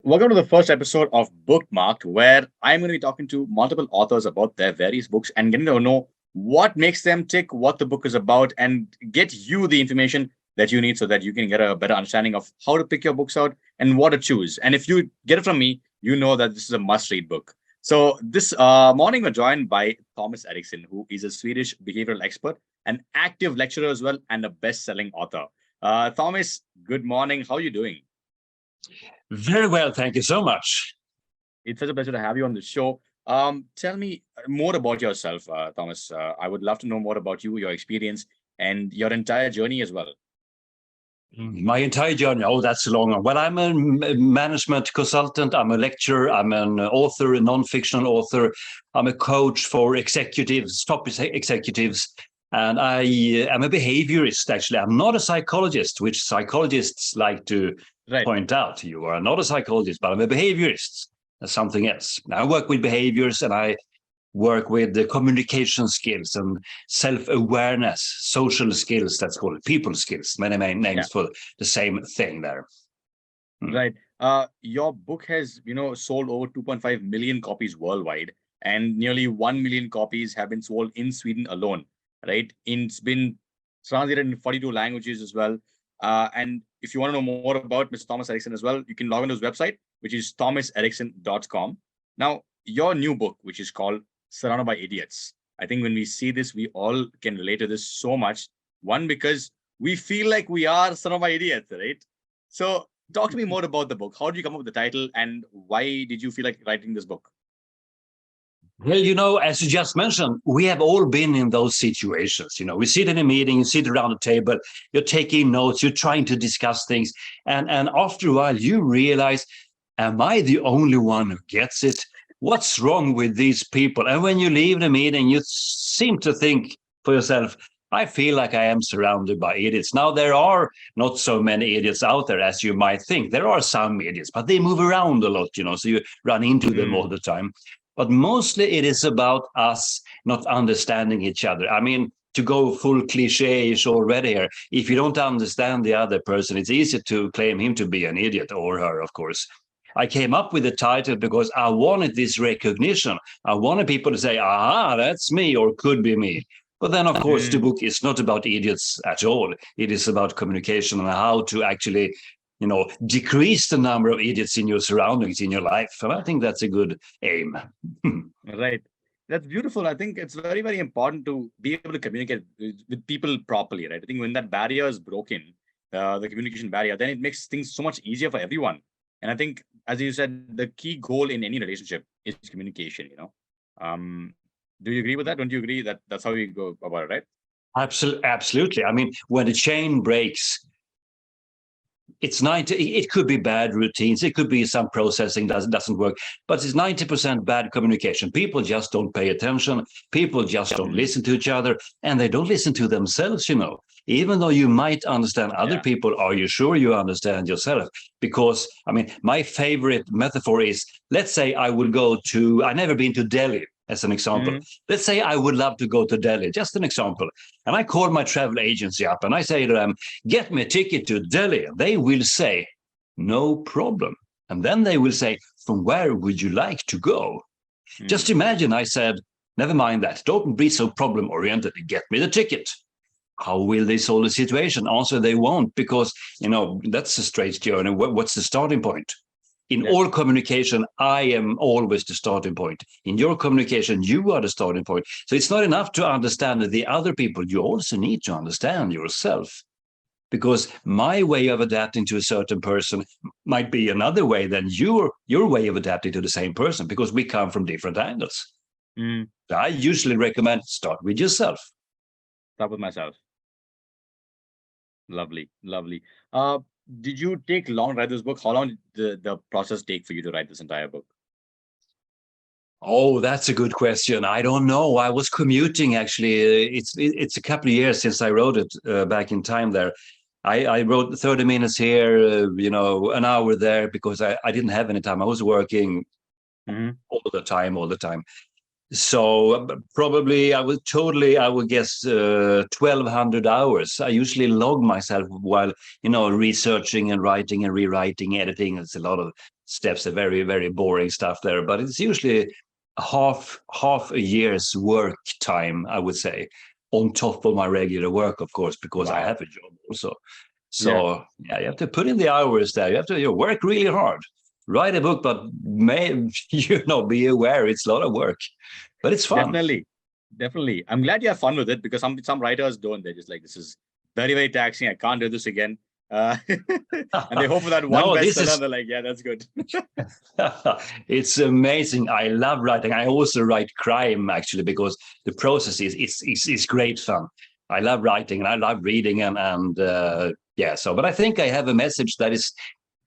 Welcome to the first episode of Bookmarked, where I'm going to be talking to multiple authors about their various books and getting to know what makes them tick, what the book is about, and get you the information that you need so that you can get a better understanding of how to pick your books out and what to choose. And if you get it from me, you know that this is a must-read book. So this morning, we're joined by Thomas Erikson, who is a Swedish behavioral expert, an active lecturer as well, and a best-selling author. Thomas, good morning. How are you doing? Very well, thank you so much. It's such a pleasure to have you on the show. Tell me more about yourself, Thomas. I would love to know more about you, your experience, and your entire journey as well. My entire journey, oh, that's a long one. Well, I'm a management consultant, I'm a lecturer, I'm an author, a non-fictional author, I'm a coach for executives, top executives, and I am a behaviorist, actually. I'm not a psychologist, which psychologists like to point out. You are not a psychologist, but I'm a behaviorist. That's something else. I work with behaviors and I work with the communication skills and self-awareness, social skills, that's called people skills, many names for the same thing there. Right. Your book has, sold over 2.5 million copies worldwide, and nearly 1 million copies have been sold in Sweden alone, right? It's been translated in 42 languages as well. And if you want to know more about Mr. Thomas Erikson as well, you can log on to his website, which is thomaserikson.com. Now, your new book, which is called Surrounded by Idiots. I think when we see this, we all can relate to this so much. One, because we feel like we are surrounded by idiots, right? So talk to me more about the book. How did you come up with the title, and why did you feel like writing this book? Well, as you just mentioned, we have all been in those situations. We sit in a meeting, you sit around a table, you're taking notes, you're trying to discuss things. And after a while, you realize, am I the only one who gets it? What's wrong with these people? And when you leave the meeting, you seem to think for yourself, I feel like I am surrounded by idiots. Now, there are not so many idiots out there as you might think. There are some idiots, but they move around a lot, so you run into them all the time. But mostly it is about us not understanding each other. I mean, to go full cliche-ish already here, if you don't understand the other person, it's easy to claim him to be an idiot, or her, of course. I came up with the title because I wanted this recognition. I wanted people to say, aha, that's me, or could be me. But then, of course, the book is not about idiots at all. It is about communication and how to actually decrease the number of idiots in your surroundings, in your life. And I think that's a good aim. Right. That's beautiful. I think it's very, very important to be able to communicate with people properly, right? I think when that barrier is broken, the communication barrier, then it makes things so much easier for everyone. And I think, as you said, the key goal in any relationship is communication, Do you agree with that? Don't you agree that that's how you go about it, right? Absolutely. I mean, when the chain breaks, it could be bad routines, it could be some processing doesn't work, but it's 90% bad communication. People just don't pay attention, people just don't listen to each other, and they don't listen to themselves. Even though you might understand other people, are you sure you understand yourself? Because I mean, my favorite metaphor is, let's say I've never been to Delhi, as an example. Let's say I would love to go to Delhi, just an example. And I call my travel agency up and I say to them, get me a ticket to Delhi. They will say, no problem. And then they will say, from where would you like to go? Just imagine I said, never mind that. Don't be so problem-oriented. Get me the ticket. How will they solve the situation? Answer, they won't, because, that's a straight journey. What's the starting point? In all communication, I am always the starting point. In your communication, you are the starting point. So it's not enough to understand the other people. You also need to understand yourself. Because my way of adapting to a certain person might be another way than your way of adapting to the same person, because we come from different angles. I usually recommend start with yourself. Start with myself. Lovely, lovely. Did you take long to write this book? How long did the process take for you to write this entire book? Oh, that's a good question. I don't know. I was commuting, actually. It's a couple of years since I wrote it back in time there. I wrote 30 minutes here, an hour there, because I didn't have any time. I was working all the time. So probably I would guess 1,200 hours. I usually log myself while, researching and writing and rewriting, editing. It's a lot of steps, the very, very boring stuff there. But it's usually half a year's work time, I would say, on top of my regular work, of course, because I Wow. have a job also. Yeah, So yeah, you have to put in the hours there. You have to work really hard, write a book, but be aware it's a lot of work, but it's fun. definitely. Definitely. I'm glad you have fun with it because some writers don't. They're just like, this is very, very taxing. I can't do this again. And they hope for that one No, this bestseller. is And they're like, yeah, that's good. it's amazing. I love writing. I also write crime actually because the process is great fun. I love writing and I love reading and yeah. So, but I think I have a message that is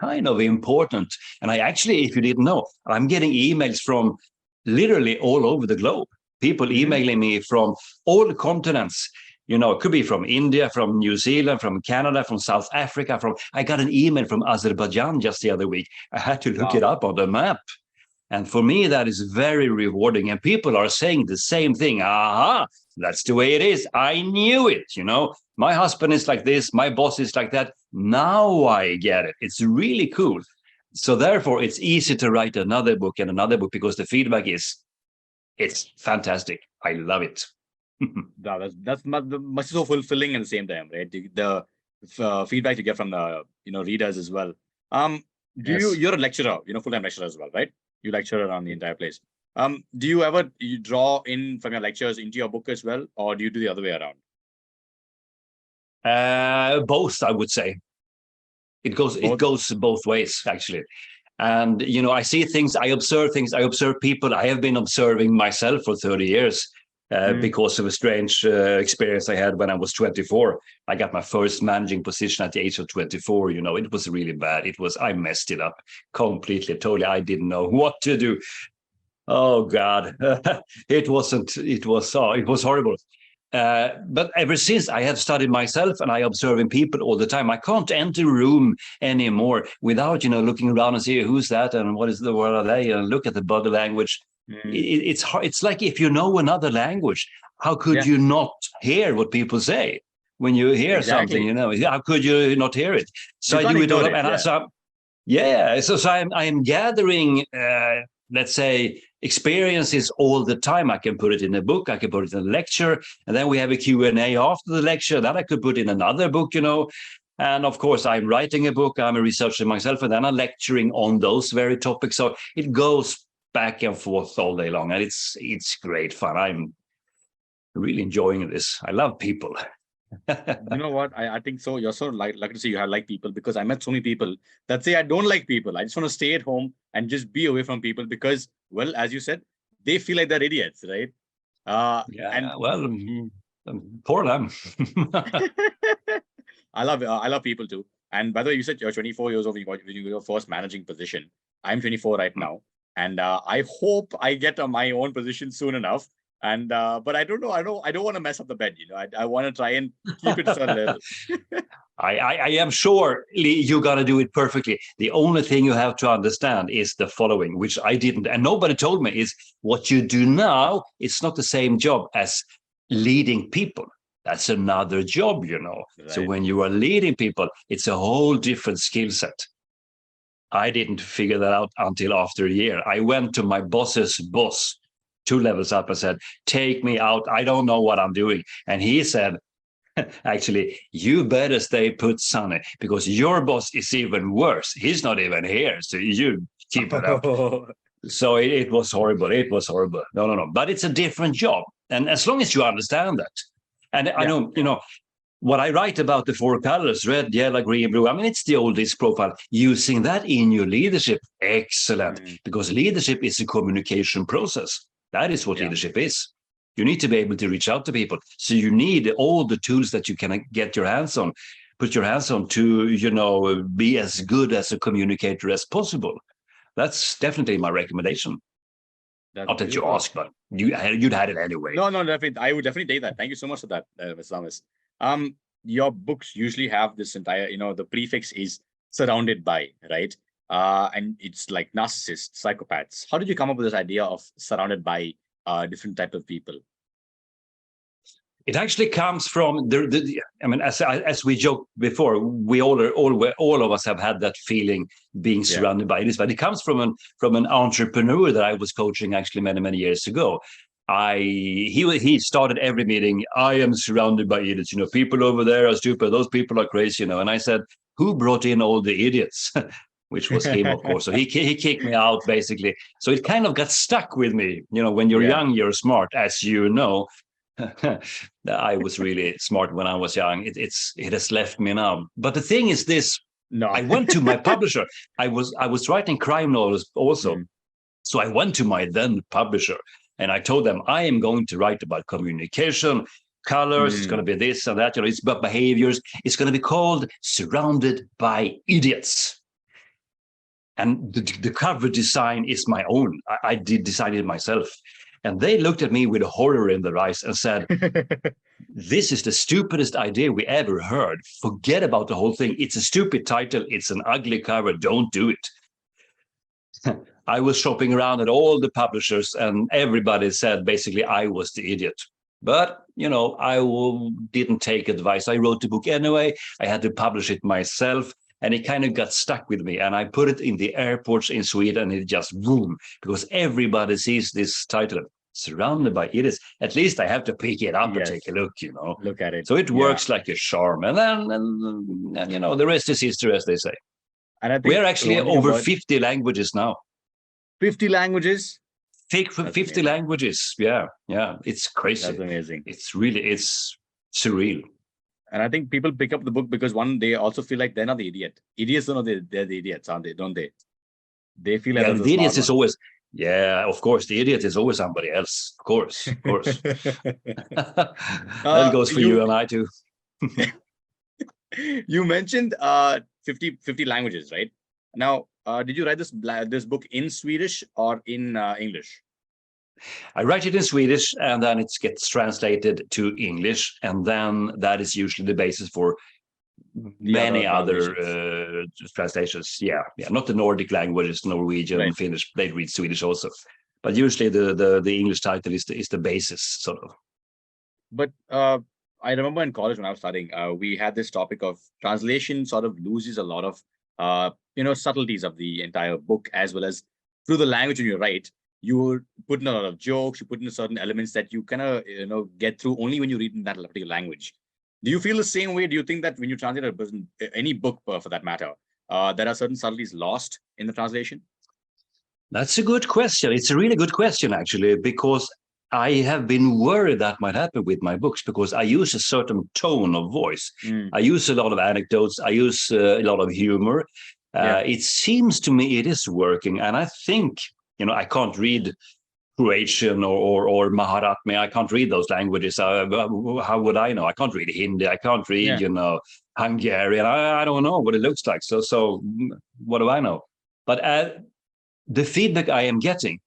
kind of important. And I actually, if you didn't know, I'm getting emails from literally all over the globe. People emailing me from all the continents. It could be from India, from New Zealand, from Canada, from South Africa. I got an email from Azerbaijan just the other week. I had to look it up on the map. And for me, that is very rewarding. And people are saying the same thing. Aha, that's the way it is. I knew it. My husband is like this. My boss is like that. Now I get it. It's really cool. So therefore, it's easy to write another book and another book because the feedback it's fantastic. I love it. That's much so fulfilling at the same time, right? The feedback you get from the readers as well. Yes. You're a lecturer, full-time lecturer as well, right? You lecture around the entire place. Do you ever draw in from your lectures into your book as well, or do you do the other way around? Both, I would say. It Both. goes both ways, actually. And I see things, I observe people. I have been observing myself for 30 years because of a strange experience I had when I was 24. I got my first managing position at the age of 24. It was really bad. I messed it up completely, totally. I didn't know what to do. Oh God, it was horrible. But ever since I have studied myself and I observing people all the time, I can't enter a room anymore without looking around and see who's that and what are they, and look at the body language. It's hard. It's like if you know another language, how could Yeah, you not hear what people say when you hear something? exactly. How could you not hear it? So You I can't do it all ignore up, it. and Yeah. yeah, so I'm gathering, let's say, experiences all the time. I can put it in a book, I can put it in a lecture, and then we have a Q&A after the lecture that I could put in another book, And of course, I'm writing a book, I'm a researcher myself, and then I'm lecturing on those very topics. So it goes back and forth all day long, and it's great fun. I'm really enjoying this. I love people. You know what? I think so. You're so lucky to see you have like people because I met so many people that say I don't like people. I just want to stay at home and just be away from people because, well, as you said, they feel like they're idiots, right? And Yeah, well, poor them. I love people too. And by the way, you said you're 24 years old when you got your first managing position. I'm 24 right now, and I hope I get my own position soon enough. And but I don't know. I don't want to mess up the bed. I want to try and keep it to a certain level. I am sure, Lee, you got to do it perfectly. The only thing you have to understand is the following, which I didn't, and nobody told me, is what you do now, it's not the same job as leading people. That's another job, So Right. when you are leading people, it's a whole different skill set. I didn't figure that out until after a year. I went to my boss's boss, 2 levels up, and said, take me out. I don't know what I'm doing. And he said, actually, you better stay put, Sonny, because your boss is even worse. He's not even here. So you keep it up. So it was horrible. It was horrible. No. But it's a different job. And as long as you understand that. And I Yeah. know, what I write about the 4 colors, red, yellow, green, blue, I mean, it's the old DISC profile. Using that in your leadership, excellent. Because leadership is a communication process. That is what Yeah. leadership is. You need to be able to reach out to people. So you need all the tools that you can get your hands on, put your hands on to, be as good as a communicator as possible. That's definitely my recommendation. That's Not that you beautiful. asked, but you'd had it anyway. No, definitely. I would definitely take that. Thank you so much for that, Mr. Thomas. Your books usually have this entire, the prefix is surrounded by, right? And it's like narcissists, psychopaths. How did you come up with this idea of surrounded by different type of people? It actually comes from I mean, as we joked before, we all of us have had that feeling being surrounded by idiots. But it comes from an entrepreneur that I was coaching actually many years ago. He started every meeting. I am surrounded by idiots. People over there are stupid. Those people are crazy. And I said, who brought in all the idiots? Which was him, of course. So he kicked me out basically. So it kind of got stuck with me. When you're young, you're smart, as you know. I was really smart when I was young. It has left me now. But the thing is this: No. I went to my publisher. I was writing crime novels also, so I went to my then publisher and I told them I am going to write about communication, colors. It's going to be this and that. It's about behaviors. It's going to be called "Surrounded by Idiots." And the cover design is my own. I did design it myself. And they looked at me with horror in their eyes and said, this is the stupidest idea we ever heard. Forget about the whole thing. It's a stupid title. It's an ugly cover. Don't do it. I was shopping around at all the publishers and everybody said basically I was the idiot. But, I didn't take advice. I wrote the book anyway. I had to publish it myself. And it kind of got stuck with me. And I put it in the airports in Sweden and it just boom, because everybody sees this title, Surrounded by Idiots. At least I have to pick it up and take a look, Look at it. So it works like a charm. And then, the rest is history, as they say. And I think we're actually over 50 languages now. 50 languages? 50 languages. Yeah. It's crazy. That's amazing. It's surreal. And I think people pick up the book because one, they also feel like they're not the idiot. Idiots don't know they're the idiots, aren't they? Don't they? They feel like the idiot is always, of course, the idiot is always somebody else. Of course. That goes for you and I too. You mentioned 50 languages, right? Now, did you write this book in Swedish or in English? I write it in Swedish and then it gets translated to English. And then that is usually the basis for many other translations. Yeah. Not the Nordic languages, Norwegian and Finnish. They read Swedish also. But usually the English title is the basis, sort of. But I remember in college when I was studying, we had this topic of translation sort of loses a lot of, subtleties of the entire book, as well as through the language when you write. You put in a lot of jokes, you put in certain elements that you kind of, get through only when you read in that particular language. Do you feel the same way? Do you think that when you translate any book for that matter, there are certain subtleties lost in the translation? That's a good question. It's a really good question, actually, because I have been worried that might happen with my books because I use a certain tone of voice. I use a lot of anecdotes. I use a lot of humor. It seems to me it is working. And I think, I can't read Croatian or Maharatmi. I can't read those languages. How would I know? I can't read Hindi. I can't read, Hungarian. I don't know what it looks like. So what do I know? But the feedback I am getting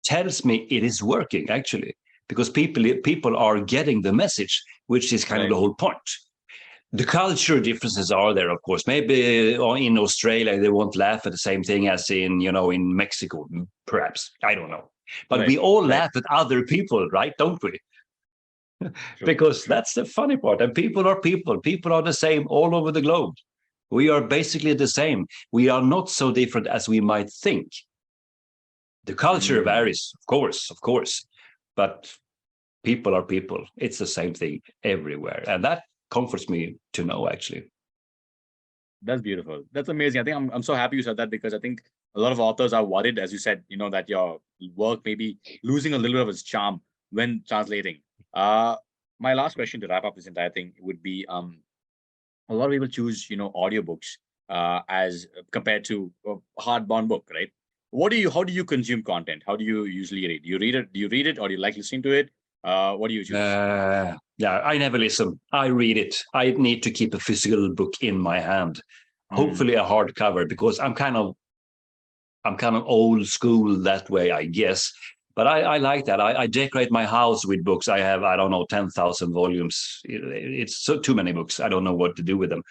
tells me it is working, actually, because people are getting the message, which is kind of the whole point. The culture differences are there, of course. Maybe in Australia, they won't laugh at the same thing as in Mexico, perhaps. I don't know. But we all laugh at other people, right? Don't we? Because that's the funny part. And people are people. People are the same all over the globe. We are basically the same. We are not so different as we might think. The culture varies, of course. But people are people. It's the same thing everywhere. And that comforts me to know, actually. That's beautiful. That's amazing. I think I'm so happy you said that, because I think a lot of authors are worried, as you said, that your work may be losing a little bit of its charm when translating. My last question to wrap up this entire thing would be, a lot of people choose, audiobooks as compared to a hardbound book, right? How do you consume content? How do you usually read? Do you read it or do you like listening to it? What do you choose? I never listen. I read it. I need to keep a physical book in my hand, hopefully a hardcover, because I'm kind of old school that way, I guess. But I like that. I decorate my house with books. I have, 10,000 volumes. It's too many books. I don't know what to do with them.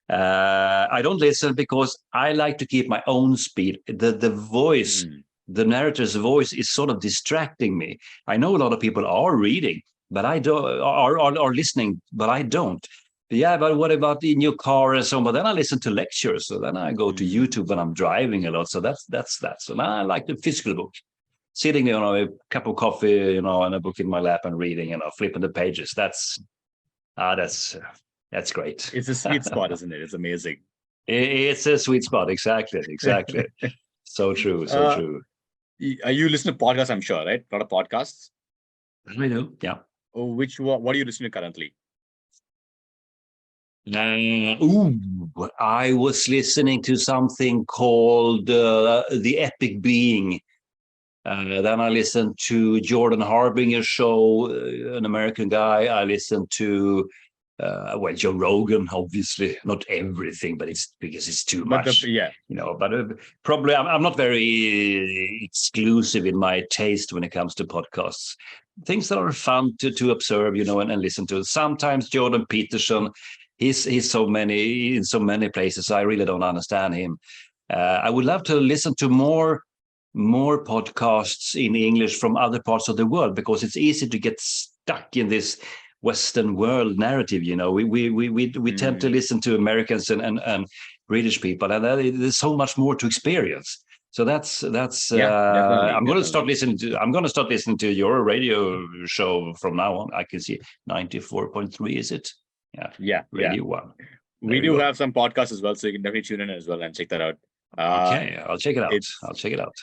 I don't listen because I like to keep my own speed. The voice, the narrator's voice is sort of distracting me. I know a lot of people are reading, but I don't, or listening, but I don't. Yeah, but what about in your car and so on? But then I listen to lectures. So then I go to YouTube when I'm driving a lot. So that's that. So now I like the physical book. Sitting, a cup of coffee, and a book in my lap and reading, flipping the pages. That's great. It's a sweet spot, isn't it? It's amazing. It's a sweet spot. Exactly. So true. True. You listen to podcasts, I'm sure, right? A lot of podcasts. I know. Yeah. Oh, what are you listening to currently? I was listening to something called The Epic Being. Then I listened to Jordan Harbinger's show, an American guy. I listened to Joe Rogan, obviously not everything, but it's because it's too much. But probably I'm not very exclusive in my taste when it comes to podcasts. Things that are fun to observe, and listen to. Sometimes Jordan Peterson, he's in so many places. I really don't understand him. I would love to listen to more podcasts in English from other parts of the world, because it's easy to get stuck in this Western world narrative. We tend to listen to Americans and British people, and there's so much more to experience. So that's I'm going to start listening to your radio show from now on. I can see 94.3, is it? Radio 1. We do have some podcasts as well, so you can definitely tune in as well and check that out. Okay, I'll check it out.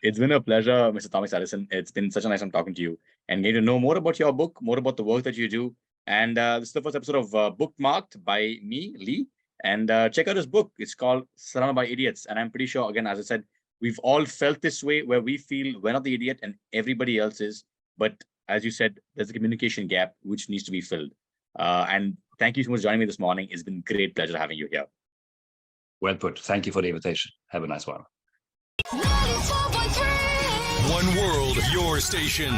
It's been a pleasure, Mr. Thomas Allison. It's been such a nice time talking to you and getting to know more about your book, more about the work that you do. And this is the first episode of Bookmarked by me, Lee. And check out his book. It's called Surrounded by Idiots. And I'm pretty sure, again, as I said, we've all felt this way, where we feel we're not the idiot and everybody else is. But as you said, there's a communication gap which needs to be filled. And thank you so much for joining me this morning. It's been a great pleasure having you here. Well put. Thank you for the invitation. Have a nice one. One world, your station.